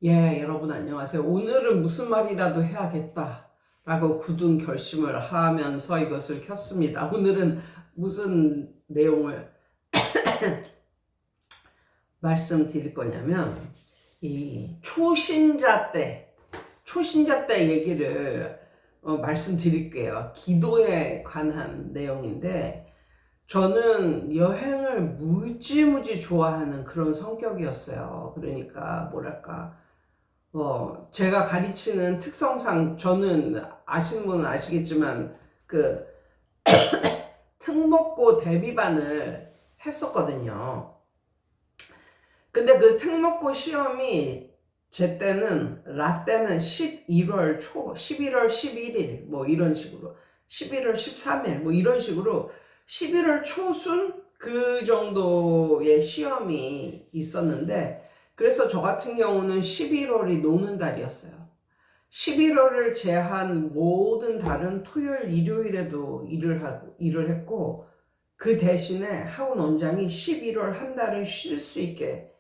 예, 여러분 안녕하세요. 오늘은 무슨 말이라도 해야겠다라고 굳은 결심을 하면서 이것을 켰습니다. 오늘은 무슨 내용을 말씀드릴 거냐면, 이 초신자 때 얘기를 말씀드릴게요. 기도에 관한 내용인데, 저는 여행을 무지무지 좋아하는 그런 성격이었어요. 그러니까 뭐랄까, 제가 가르치는 특성상 저는 아시는 분은 아시겠지만 그 특목고 대비반을 했었거든요. 근데 그 특목고 시험이 제 때는 라떼는 11월 초, 11월 11일 뭐 이런 식으로 11월 13일 뭐 이런 식으로 11월 초순 그 정도의 시험이 있었는데, 그래서 저 같은 경우는 11월이 노는 달이었어요. 11월을 제한 모든 달은 토요일, 일요일에도 일을 했고, 그 대신에 학원 원장이 11월 한 달을 쉴 수 있게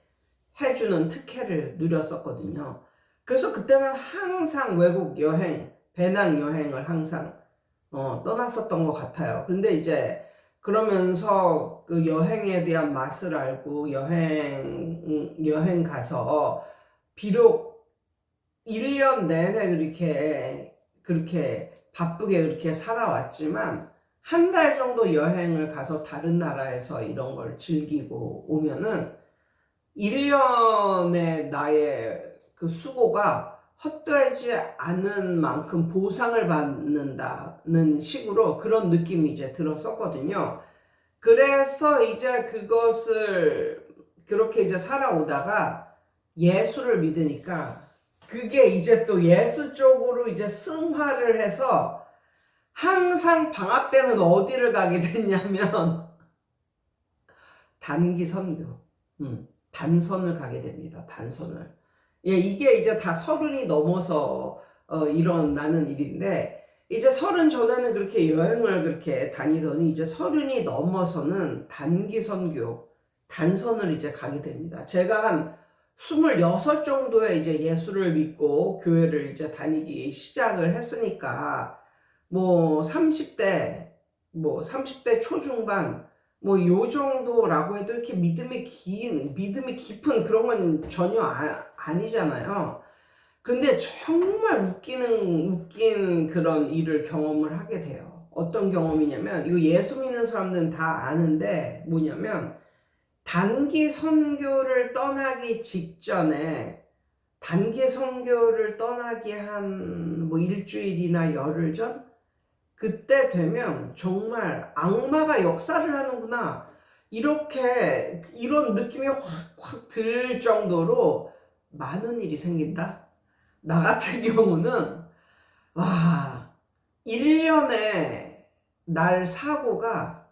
해주는 특혜를 누렸었거든요. 그래서 그때는 항상 외국 여행, 배낭 여행을 항상 떠났었던 것 같아요. 근데 이제 그러면서 그 여행에 대한 맛을 알고 여행 가서 비록 1년 내내 그렇게 바쁘게 그렇게 살아왔지만 한 달 정도 여행을 가서 다른 나라에서 이런 걸 즐기고 오면은 1년의 나의 그 수고가 헛되지 않은 만큼 보상을 받는다는 식으로 그런 느낌이 이제 들었었거든요. 그래서 이제 그것을 그렇게 이제 살아오다가 예수를 믿으니까 그게 이제 또 예수 쪽으로 이제 승화를 해서 항상 방학 때는 어디를 가게 됐냐면 단기 선교, 단선을 가게 됩니다. 단선을. 예, 이게 이제 다 30이 넘어서 일어나는 일인데, 이제 30 전에는 그렇게 여행을 그렇게 다니더니 이제 30이 넘어서는 단기 선교, 단선을 이제 가게 됩니다. 제가 한 26 정도에 이제 예수를 믿고 교회를 이제 다니기 시작을 했으니까, 뭐 30대 초중반, 뭐 요 정도라고 해도 이렇게 믿음이 깊은 그런 건 전혀 아니잖아요. 근데 정말 웃긴 그런 일을 경험을 하게 돼요. 어떤 경험이냐면, 이거 예수 믿는 사람들은 다 아는데, 뭐냐면, 단기 선교를 떠나기 직전에, 단기 선교를 떠나기 한 뭐 일주일이나 열흘 전? 그때 되면 정말 악마가 역사를 하는구나, 이런 느낌이 확 들 정도로 많은 일이 생긴다. 나 같은 경우는 와, 1년에 날 사고가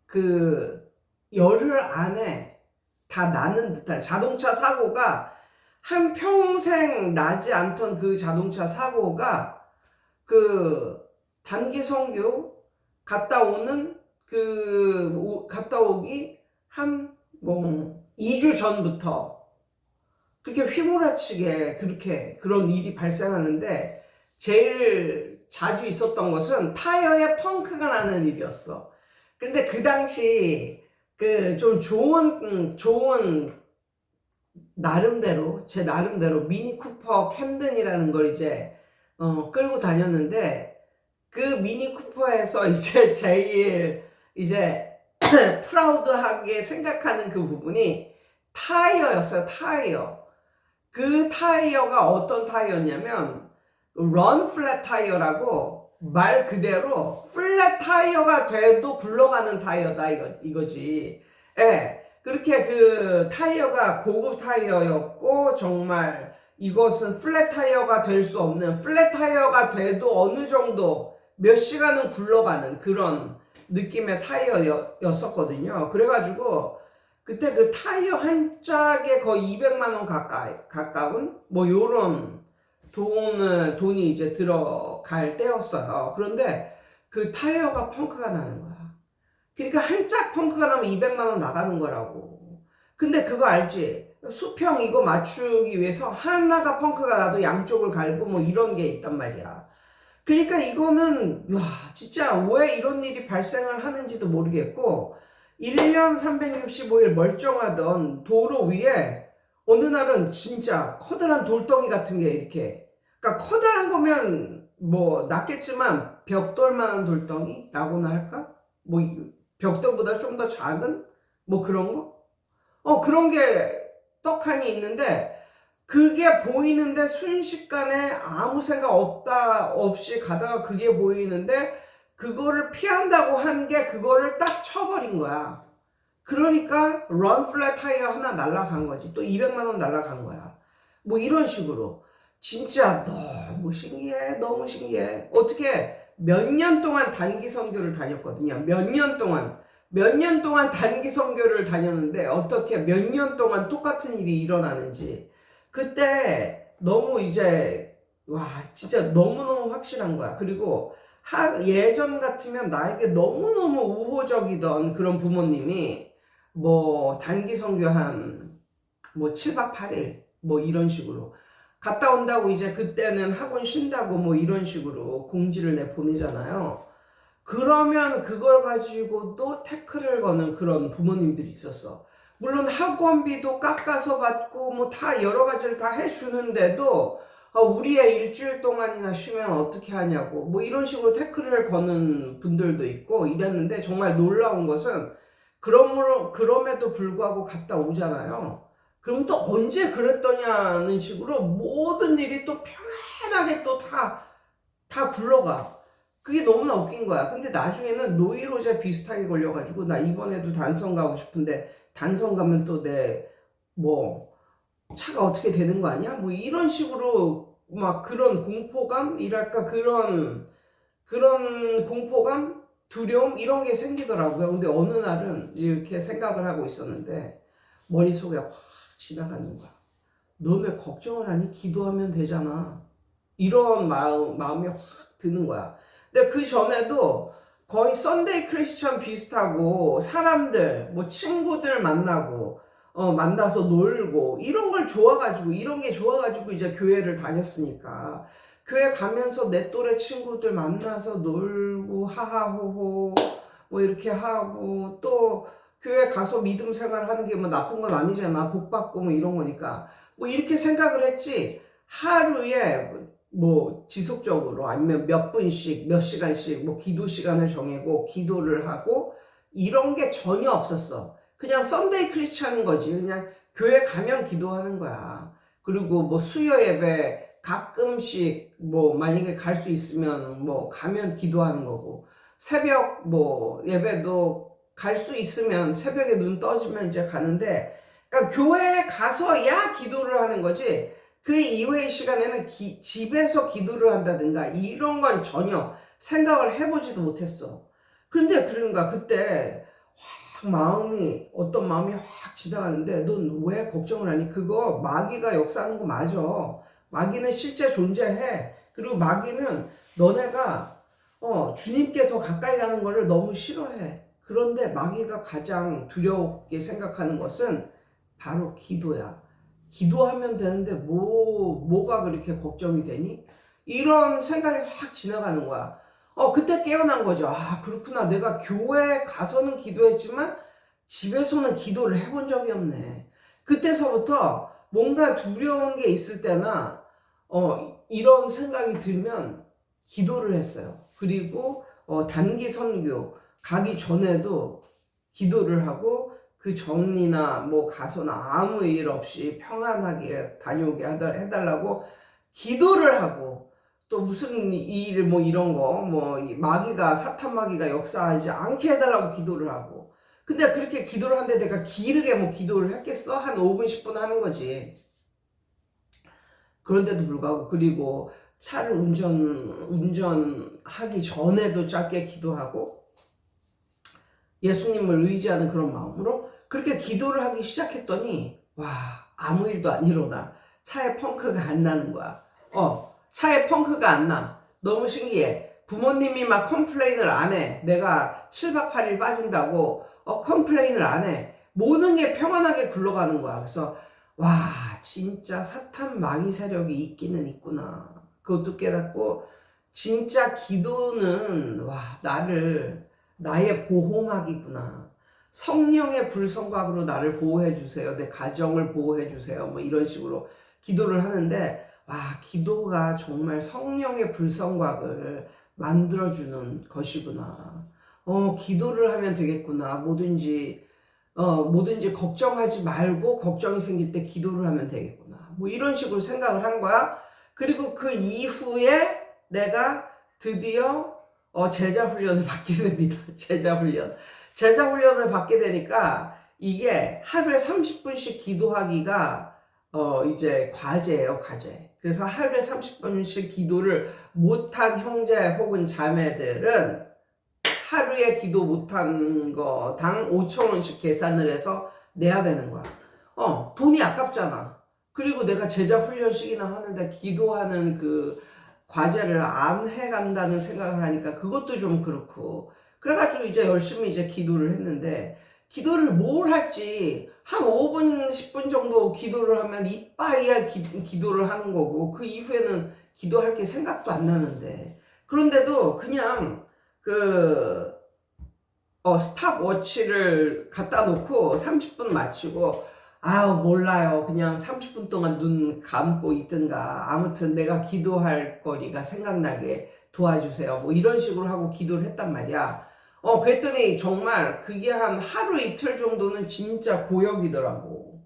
그 열흘 안에 다 나는 듯한 자동차 사고가, 한 평생 나지 않던 그 자동차 사고가 그 단기 선교 갔다 오기 한 뭐 2주 전부터 그렇게 휘몰아치게 그런 일이 발생하는데, 제일 자주 있었던 것은 타이어에 펑크가 나는 일이었어. 근데 그 당시 그 좀 좋은 제 나름대로 미니 쿠퍼 캠든이라는 걸 이제 끌고 다녔는데, 그 미니 쿠퍼에서 이제 제일 이제 프라우드하게 생각하는 그 부분이 타이어였어요. 타이어. 그 타이어가 어떤 타이어였냐면 런 플랫 타이어라고, 말 그대로 플랫 타이어가 돼도 굴러가는 타이어다 이거지. 예. 그렇게 그 타이어가 고급 타이어였고, 정말 이것은 플랫 타이어가 될 수 없는, 플랫 타이어가 돼도 어느 정도 몇 시간은 굴러가는 그런 느낌의 타이어였었거든요. 그래가지고 그때 그 타이어 한 짝에 거의 200만 원 가까운 뭐 요런 돈이 이제 들어갈 때였어요. 그런데 그 타이어가 펑크가 나는 거야. 그러니까 한 짝 펑크가 나면 200만 원 나가는 거라고. 근데 그거 알지? 수평 이거 맞추기 위해서 하나가 펑크가 나도 양쪽을 갈고 뭐 이런 게 있단 말이야. 그러니까 이거는 와 진짜 왜 이런 일이 발생을 하는지도 모르겠고 1년 365일 멀쩡하던 도로 위에 어느 날은 진짜 커다란 돌덩이 같은 게 이렇게 그러니까 커다란 거면 뭐 낫겠지만 벽돌만한 돌덩이라고나 할까? 뭐 벽돌보다 좀 더 작은 뭐 그런 거? 그런 게 떡하니 있는데 그게 보이는데 순식간에 아무 생각 없이 가다가 그게 보이는데 그거를 피한다고 한 게 그거를 딱 쳐버린 거야. 그러니까 런 플랫 타이어 하나 날라간 거지. 또 200만 원 날라간 거야. 뭐 이런 식으로. 진짜 너무 신기해. 너무 신기해. 어떻게 몇 년 동안 단기 선교를 다녔거든요. 몇 년 동안 단기 선교를 다녔는데 어떻게 몇 년 동안 똑같은 일이 일어나는지 그때 너무 이제 와 진짜 너무너무 확실한 거야. 그리고 예전 같으면 나에게 너무너무 우호적이던 그런 부모님이 뭐 단기 선교 한 뭐 7박 8일 뭐 이런 식으로 갔다 온다고 이제 그때는 학원 쉰다고 뭐 이런 식으로 공지를 내보내잖아요. 그러면 그걸 가지고도 태클을 거는 그런 부모님들이 있었어. 물론 학원비도 깎아서 받고 뭐 다 여러 가지를 다 해주는데도 우리 애 일주일 동안이나 쉬면 어떻게 하냐고 뭐 이런 식으로 태클을 거는 분들도 있고 이랬는데 정말 놀라운 것은 그럼에도 불구하고 갔다 오잖아요. 그럼 또 언제 그랬더냐는 식으로 모든 일이 또 편안하게 또 다 굴러가. 그게 너무나 웃긴 거야. 근데 나중에는 노이로제 비슷하게 걸려가지고 나 이번에도 단성 가고 싶은데 단성 가면 또 뭐 차가 어떻게 되는 거 아니야? 뭐 이런 식으로 막 그런 공포감이랄까 그런 공포감, 두려움 이런 게 생기더라고요. 근데 어느 날은 이렇게 생각을 하고 있었는데 머릿속에 확 지나가는 거야. 너 왜 걱정을 하니? 기도하면 되잖아. 이런 마음이 확 드는 거야. 근데 그 전에도 거의 썬데이 크리스천 비슷하고 사람들, 뭐 친구들 만나서 놀고 이런 게 좋아가지고 이제 교회를 다녔으니까 교회 가면서 내 또래 친구들 만나서 놀고 하하호호 뭐 이렇게 하고 또 교회 가서 믿음 생활 하는 게 뭐 나쁜 건 아니잖아. 복 받고 뭐 이런 거니까 뭐 이렇게 생각을 했지 하루에 뭐 지속적으로 아니면 몇 분씩 몇 시간씩 뭐 기도 시간을 정하고 기도를 하고 이런 게 전혀 없었어. 그냥 썬데이 크리스찬인 거지. 그냥 교회 가면 기도하는 거야. 그리고 뭐 수요 예배 가끔씩 뭐 만약에 갈 수 있으면 뭐 가면 기도하는 거고 새벽 뭐 예배도 갈 수 있으면 새벽에 눈 떠지면 이제 가는데 그러니까 교회에 가서야 기도를 하는 거지. 그 이외의 시간에는 집에서 기도를 한다든가 이런 건 전혀 생각을 해보지도 못했어. 그런데 그런가 그때 어떤 마음이 확 지나가는데 넌 왜 걱정을 하니? 그거 마귀가 역사하는 거 맞아. 마귀는 실제 존재해. 그리고 마귀는 너네가 주님께 더 가까이 가는 거를 너무 싫어해. 그런데 마귀가 가장 두렵게 생각하는 것은 바로 기도야. 기도하면 되는데 뭐가 그렇게 걱정이 되니? 이런 생각이 확 지나가는 거야. 그때 깨어난 거죠. 아, 그렇구나. 내가 교회에 가서는 기도했지만 집에서는 기도를 해본 적이 없네. 그때서부터 뭔가 두려운 게 있을 때나 이런 생각이 들면 기도를 했어요. 그리고 단기 선교 가기 전에도 기도를 하고 그 전이나 뭐 가서나 아무 일 없이 평안하게 다녀오게 해달라고 기도를 하고 또 무슨 일 뭐 이런 거 뭐 사탄 마귀가 역사하지 않게 해달라고 기도를 하고 근데 그렇게 기도를 하는데 내가 길게 뭐 기도를 했겠어? 한 5분 10분 하는 거지. 그런데도 불구하고 그리고 차를 운전하기 전에도 짧게 기도하고 예수님을 의지하는 그런 마음으로 그렇게 기도를 하기 시작했더니 와 아무 일도 안 일어나. 차에 펑크가 안 나는 거야. 차에 펑크가 안 나. 너무 신기해. 부모님이 막 컴플레인을 안 해. 내가 7박 8일 빠진다고 컴플레인을 안 해. 모든 게 평안하게 굴러가는 거야. 그래서 와, 진짜 사탄 마귀 세력이 있기는 있구나. 그것도 깨닫고, 진짜 기도는, 와, 나의 보호막이구나. 성령의 불성각으로 나를 보호해 주세요. 내 가정을 보호해 주세요. 뭐 이런 식으로 기도를 하는데, 와, 기도가 정말 성령의 불성각을 만들어주는 것이구나. 기도를 하면 되겠구나. 뭐든지 걱정하지 말고 걱정이 생길 때 기도를 하면 되겠구나. 뭐 이런 식으로 생각을 한 거야. 그리고 그 이후에 내가 드디어 제자 훈련을 받게 됩니다. 제자 훈련을 받게 되니까 이게 하루에 30분씩 기도하기가 이제 과제예요, 과제. 그래서 하루에 30분씩 기도를 못한 형제 혹은 자매들은 하루에 기도 못한 거당 5,000원씩 계산을 해서 내야 되는 거야. 돈이 아깝잖아. 그리고 내가 제자 훈련식이나 하는데 기도하는 그 과제를 안 해간다는 생각을 하니까 그것도 좀 그렇고. 그래가지고 이제 열심히 이제 기도를 했는데, 기도를 뭘 할지 한 5분, 10분 정도 기도를 하면 이빠이야 기도를 하는 거고, 그 이후에는 기도할 게 생각도 안 나는데. 그런데도 그냥 스탑워치를 갖다 놓고 30분 마치고, 몰라요. 그냥 30분 동안 눈 감고 있든가, 아무튼 내가 기도할 거리가 생각나게 도와주세요. 뭐 이런 식으로 하고 기도를 했단 말이야. 그랬더니 정말 그게 한 하루 이틀 정도는 진짜 고역이더라고.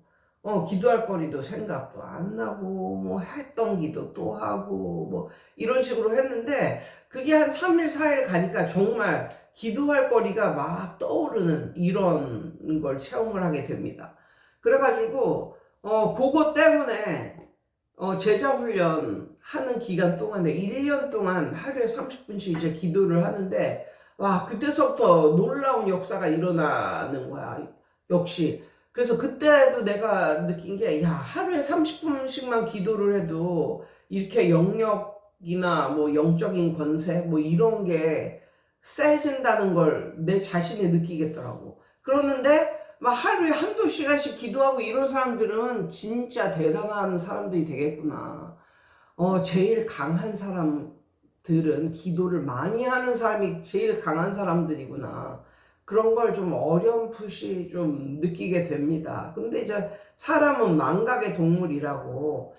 기도할 거리도 생각도 안 나고, 뭐 했던 기도 또 하고, 뭐 이런 식으로 했는데, 그게 한 3일, 4일 가니까 정말 기도할 거리가 막 떠오르는 이런 걸 체험을 하게 됩니다. 그래가지고, 그거 때문에, 제자훈련 하는 기간 동안에 1년 동안 하루에 30분씩 이제 기도를 하는데, 와, 그때서부터 놀라운 역사가 일어나는 거야. 역시. 그래서 그때도 내가 느낀 게, 야, 하루에 30분씩만 기도를 해도 이렇게 영역이나 뭐 영적인 권세, 뭐 이런 게 세진다는 걸 내 자신이 느끼겠더라고. 그러는데, 막 하루에 한두 시간씩 기도하고 이런 사람들은 진짜 대단한 사람들이 되겠구나. 제일 강한 사람들은 기도를 많이 하는 사람이 제일 강한 사람들이구나. 그런 걸 좀 어렴풋이 좀 느끼게 됩니다. 근데 이제 사람은 망각의 동물이라고,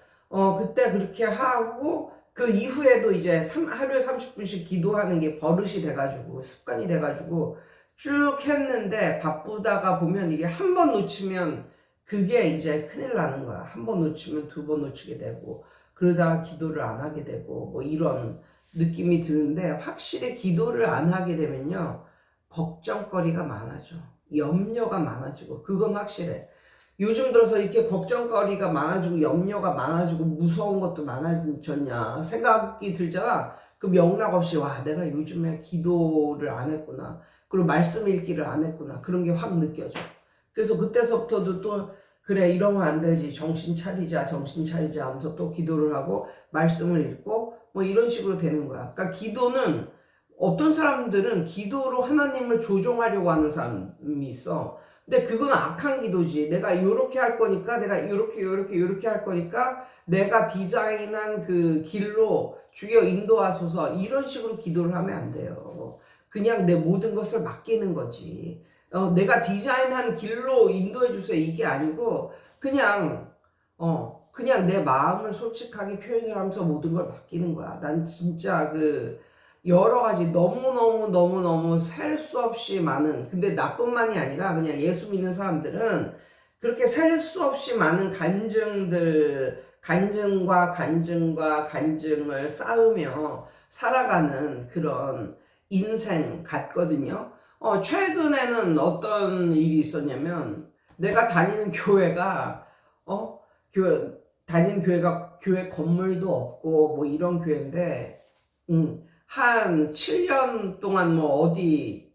그때 그렇게 하고, 그 이후에도 이제 하루에 30분씩 기도하는 게 버릇이 돼가지고, 습관이 돼가지고, 쭉 했는데, 바쁘다가 보면 이게 한 번 놓치면, 그게 이제 큰일 나는 거야. 한 번 놓치면 두 번 놓치게 되고, 그러다가 기도를 안 하게 되고, 뭐 이런 느낌이 드는데, 확실히 기도를 안 하게 되면요, 걱정거리가 많아져. 염려가 많아지고, 그건 확실해. 요즘 들어서 이렇게 걱정거리가 많아지고, 염려가 많아지고, 무서운 것도 많아졌냐 생각이 들잖아. 그 명락 없이, 와, 내가 요즘에 기도를 안 했구나. 그리고 말씀 읽기를 안 했구나. 그런 게 확 느껴져. 그래서 그때서부터도 또, 그래, 이러면 안 되지. 정신 차리자 하면서 또 기도를 하고, 말씀을 읽고, 뭐 이런 식으로 되는 거야. 그러니까 기도는, 어떤 사람들은 기도로 하나님을 조종하려고 하는 사람이 있어. 근데 그건 악한 기도지. 내가 요렇게 할 거니까, 내가 요렇게 할 거니까, 내가 디자인한 그 길로 주여 인도하소서, 이런 식으로 기도를 하면 안 돼요. 그냥 내 모든 것을 맡기는 거지. 내가 디자인한 길로 인도해 주세요, 이게 아니고, 그냥 내 마음을 솔직하게 표현을 하면서 모든 걸 맡기는 거야. 난 진짜 여러 가지 너무너무 셀 수 없이 많은, 근데 나뿐만이 아니라 그냥 예수 믿는 사람들은 그렇게 셀 수 없이 많은 간증을 쌓으며 살아가는 그런 인생 같거든요. 최근에는 어떤 일이 있었냐면, 내가 다니는 교회가, 교회 건물도 없고, 뭐 이런 교회인데, 한 7년 동안 뭐 어디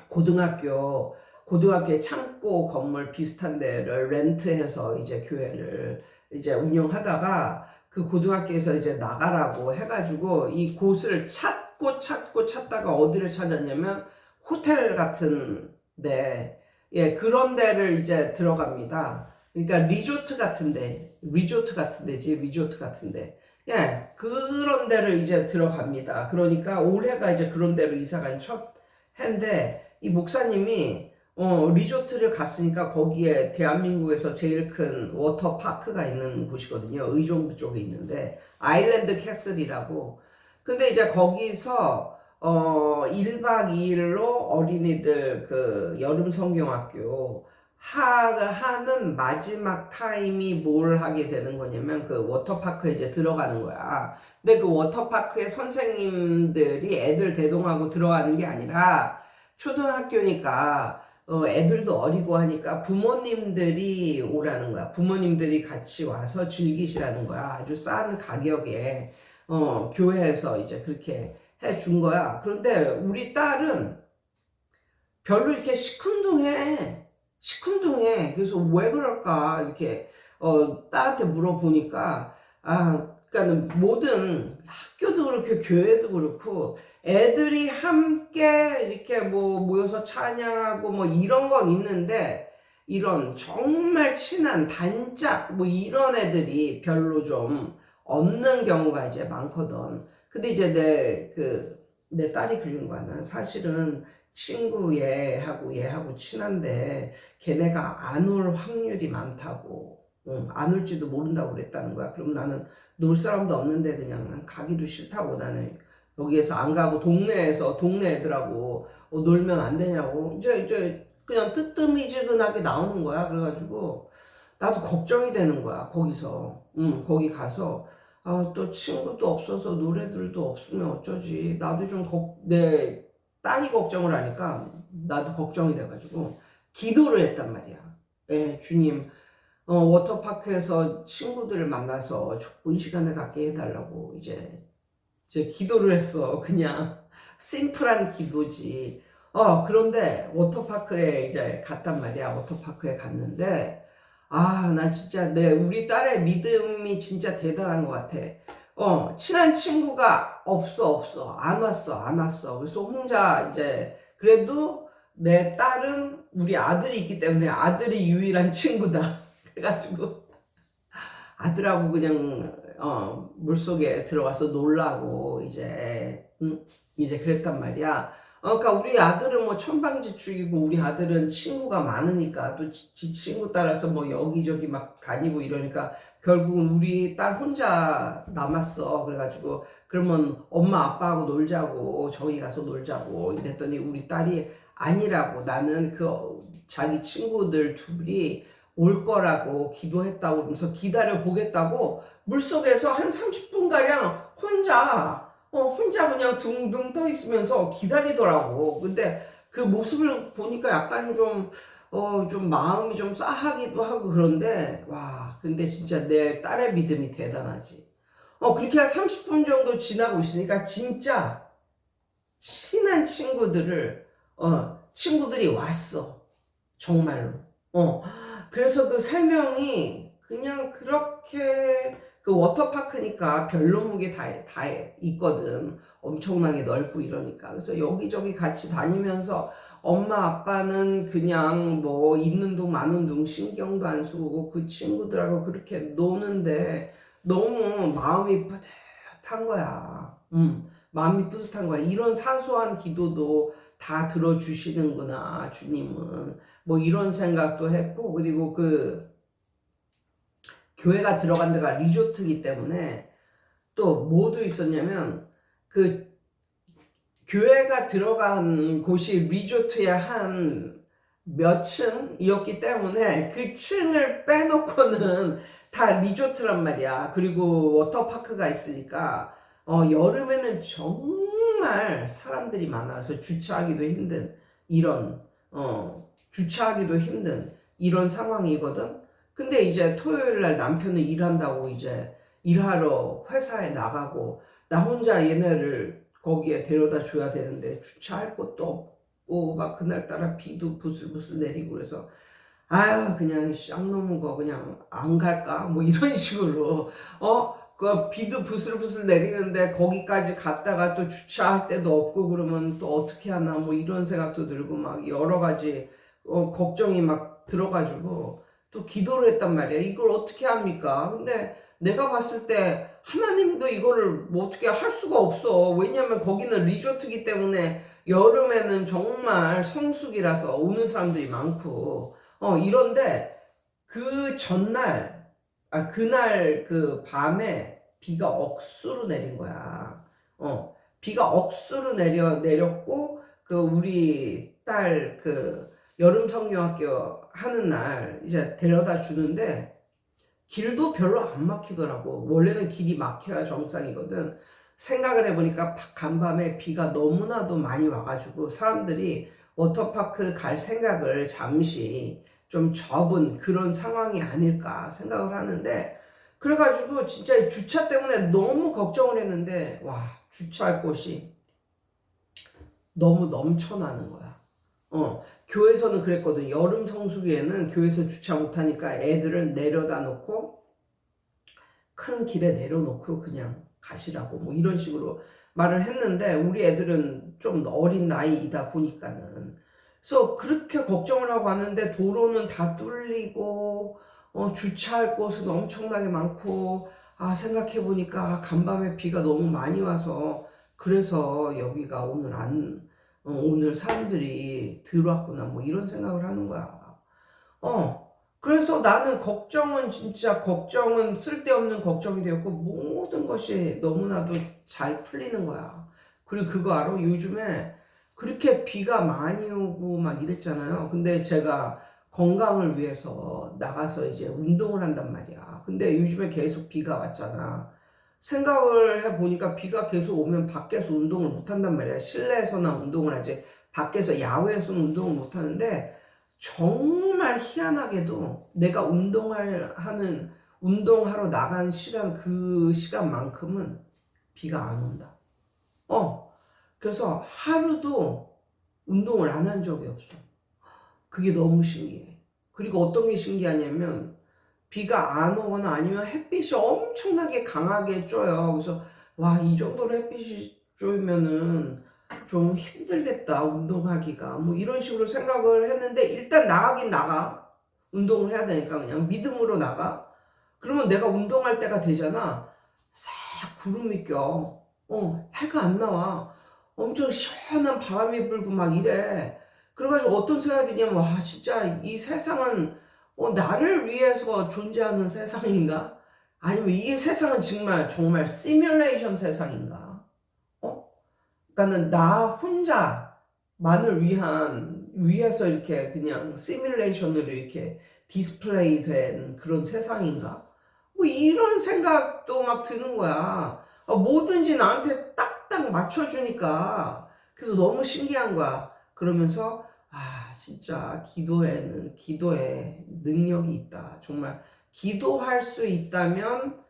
고등학교의 창고 건물 비슷한 데를 렌트해서 이제 교회를 이제 운영하다가, 그 고등학교에서 이제 나가라고 해가지고 이 곳을 찾다가 어디를 찾았냐면 호텔 같은 데, 예, 그런 데를 이제 들어갑니다. 그러니까 리조트 같은데, 리조트 같은데. 예, 그런 데를 이제 들어갑니다. 그러니까 올해가 이제 그런 데로 이사 간 첫 해인데, 이 목사님이, 리조트를 갔으니까 거기에 대한민국에서 제일 큰 워터파크가 있는 곳이거든요. 의정부 쪽에 있는데, 아일랜드 캐슬이라고. 근데 이제 거기서, 1박 2일로 어린이들 그 여름 성경학교 하는 마지막 타임이 뭘 하게 되는 거냐면 그 워터파크에 이제 들어가는 거야. 근데 그 워터파크에 선생님들이 애들 대동하고 들어가는 게 아니라 초등학교니까 애들도 어리고 하니까 부모님들이 오라는 거야. 부모님들이 같이 와서 즐기시라는 거야. 아주 싼 가격에 교회에서 이제 그렇게 해준 거야. 그런데 우리 딸은 별로 이렇게 시큰둥해. 그래서 왜 그럴까? 이렇게, 딸한테 물어보니까, 그러니까 모든 학교도 그렇고, 교회도 그렇고, 애들이 함께 이렇게 뭐 모여서 찬양하고 뭐 이런 건 있는데, 이런 정말 친한 단짝 뭐 이런 애들이 별로 좀 없는 경우가 이제 많거든. 근데 이제 내 딸이 그러는 거야. 난 사실은 친구 얘하고 친한데 걔네가 안 올 확률이 많다고. 안 올지도 모른다고 그랬다는 거야. 그럼 나는 놀 사람도 없는데 그냥 난 가기도 싫다고 나는 여기에서 안 가고 동네 애들하고 놀면 안 되냐고. 이제 그냥 뜨뜨미지근하게 나오는 거야. 그래가지고 나도 걱정이 되는 거야. 거기서. 거기 가서 또 친구도 없어서 노래들도 없으면 어쩌지. 나도 좀 내 딸이 걱정을 하니까 나도 걱정이 돼가지고 기도를 했단 말이야. 예, 주님, 워터파크에서 친구들을 만나서 좋은 시간을 갖게 해달라고 이제 기도를 했어. 그냥 심플한 기도지. 그런데 워터파크에 이제 갔단 말이야. 워터파크에 갔는데 난 진짜 우리 딸의 믿음이 진짜 대단한 것 같아. 친한 친구가 없어. 안 왔어. 그래서 혼자 이제, 그래도 내 딸은 우리 아들이 있기 때문에 아들이 유일한 친구다. 그래가지고 아들하고 그냥, 물속에 들어가서 놀라고 이제 그랬단 말이야. 그러니까 우리 아들은 뭐 천방지축이고 우리 아들은 친구가 많으니까 또 지 친구 따라서 뭐 여기저기 막 다니고 이러니까 결국은 우리 딸 혼자 남았어. 그래가지고 그러면 엄마 아빠하고 놀자고 저기 가서 놀자고 이랬더니 우리 딸이 아니라고, 나는 자기 친구들 둘이 올 거라고 기도했다고 그러면서 기다려 보겠다고 물속에서 한 30분가량 혼자 그냥 둥둥 떠 있으면서 기다리더라고. 근데 그 모습을 보니까 약간 좀 마음이 좀 싸하기도 하고 그런데, 근데 진짜 내 딸의 믿음이 대단하지. 그렇게 한 30분 정도 지나고 있으니까 진짜 친한 친구들이 왔어. 정말로. 그래서 그 세 명이 그냥 그렇게 그 워터파크니까 별로목이 다 있거든. 엄청나게 넓고 이러니까. 그래서 여기저기 같이 다니면서 엄마 아빠는 그냥 뭐 있는 둥 마는 둥 신경도 안 쓰고 그 친구들하고 그렇게 노는데 너무 마음이 뿌듯한 거야. 마음이 뿌듯한 거야. 이런 사소한 기도도 다 들어주시는구나, 주님은. 뭐 이런 생각도 했고, 그리고 교회가 들어간 데가 리조트이기 때문에 또 뭐도 있었냐면 교회가 들어간 곳이 리조트의 한 몇 층이었기 때문에 그 층을 빼놓고는 다 리조트란 말이야. 그리고 워터파크가 있으니까 여름에는 정말 사람들이 많아서 주차하기도 힘든 이런 상황이거든. 근데 이제 토요일 날 남편은 일한다고 이제 일하러 회사에 나가고 나 혼자 얘네를 거기에 데려다 줘야 되는데 주차할 곳도 없고 막 그날따라 비도 부슬부슬 내리고 그래서 그냥 쌍 넘은 거 그냥 안 갈까 뭐 이런 식으로 그 비도 부슬부슬 내리는데 거기까지 갔다가 또 주차할 데도 없고 그러면 또 어떻게 하나 뭐 이런 생각도 들고 막 여러 가지 걱정이 막 들어가지고 또 기도를 했단 말이야. 이걸 어떻게 합니까? 근데 내가 봤을 때 하나님도 이거를 뭐 어떻게 할 수가 없어. 왜냐면 거기는 리조트기 때문에 여름에는 정말 성수기라서 오는 사람들이 많고 이런데 그 전날 그날 그 밤에 비가 억수로 내린 거야. 비가 억수로 내렸고 그 우리 딸 그 여름 성경학교 하는 날 이제 데려다 주는데 길도 별로 안 막히더라고. 원래는 길이 막혀야 정상이거든. 생각을 해보니까 간밤에 비가 너무나도 많이 와가지고 사람들이 워터파크 갈 생각을 잠시 좀 접은 그런 상황이 아닐까 생각을 하는데, 그래가지고 진짜 이 주차 때문에 너무 걱정을 했는데 와, 주차할 곳이 너무 넘쳐나는 거야. 교회에서는 그랬거든. 여름 성수기에는 교회에서 주차 못하니까 애들을 내려다 놓고 큰 길에 내려놓고 그냥 가시라고 뭐 이런 식으로 말을 했는데, 우리 애들은 좀 어린 나이이다 보니까는 그래서 그렇게 걱정을 하고 왔는데 도로는 다 뚫리고 주차할 곳은 엄청나게 많고, 생각해 보니까 간밤에 비가 너무 많이 와서 그래서 여기가 오늘 사람들이 들어왔구나 뭐 이런 생각을 하는 거야. 그래서 나는 걱정은 쓸데없는 걱정이 되었고 모든 것이 너무나도 잘 풀리는 거야. 그리고 그거 알아? 요즘에 그렇게 비가 많이 오고 막 이랬잖아요. 근데 제가 건강을 위해서 나가서 이제 운동을 한단 말이야. 근데 요즘에 계속 비가 왔잖아. 생각을 해보니까 비가 계속 오면 밖에서 운동을 못 한단 말이야. 실내에서나 운동을 하지 밖에서 야외에서는 운동을 못 하는데, 정말 희한하게도 내가 운동하러 나간 시간, 그 시간만큼은 비가 안 온다. 그래서 하루도 운동을 안 한 적이 없어. 그게 너무 신기해. 그리고 어떤 게 신기하냐면 비가 안 오거나 아니면 햇빛이 엄청나게 강하게 쪄요. 그래서 와, 이 정도로 햇빛이 쬐면은 좀 힘들겠다 운동하기가 뭐 이런 식으로 생각을 했는데, 일단 나가긴 나가. 운동을 해야 되니까 그냥 믿음으로 나가. 그러면 내가 운동할 때가 되잖아. 싹 구름이 껴. 해가 안 나와. 엄청 시원한 바람이 불고 막 이래. 그래가지고 어떤 생각이 드냐면, 와, 진짜 이 세상은 나를 위해서 존재하는 세상인가? 아니면 이 세상은 정말 시뮬레이션 세상인가? 그러니까는 나 혼자만을 위해서 이렇게 그냥 시뮬레이션으로 이렇게 디스플레이 된 그런 세상인가? 뭐 이런 생각도 막 드는 거야. 뭐든지 나한테 딱딱 맞춰주니까. 그래서 너무 신기한 거야. 그러면서 진짜 기도에 능력이 있다. 정말 기도할 수 있다면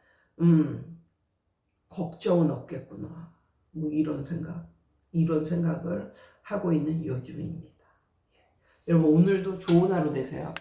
걱정은 없겠구나. 뭐 이런 생각을 하고 있는 요즘입니다. 여러분, 오늘도 좋은 하루 되세요.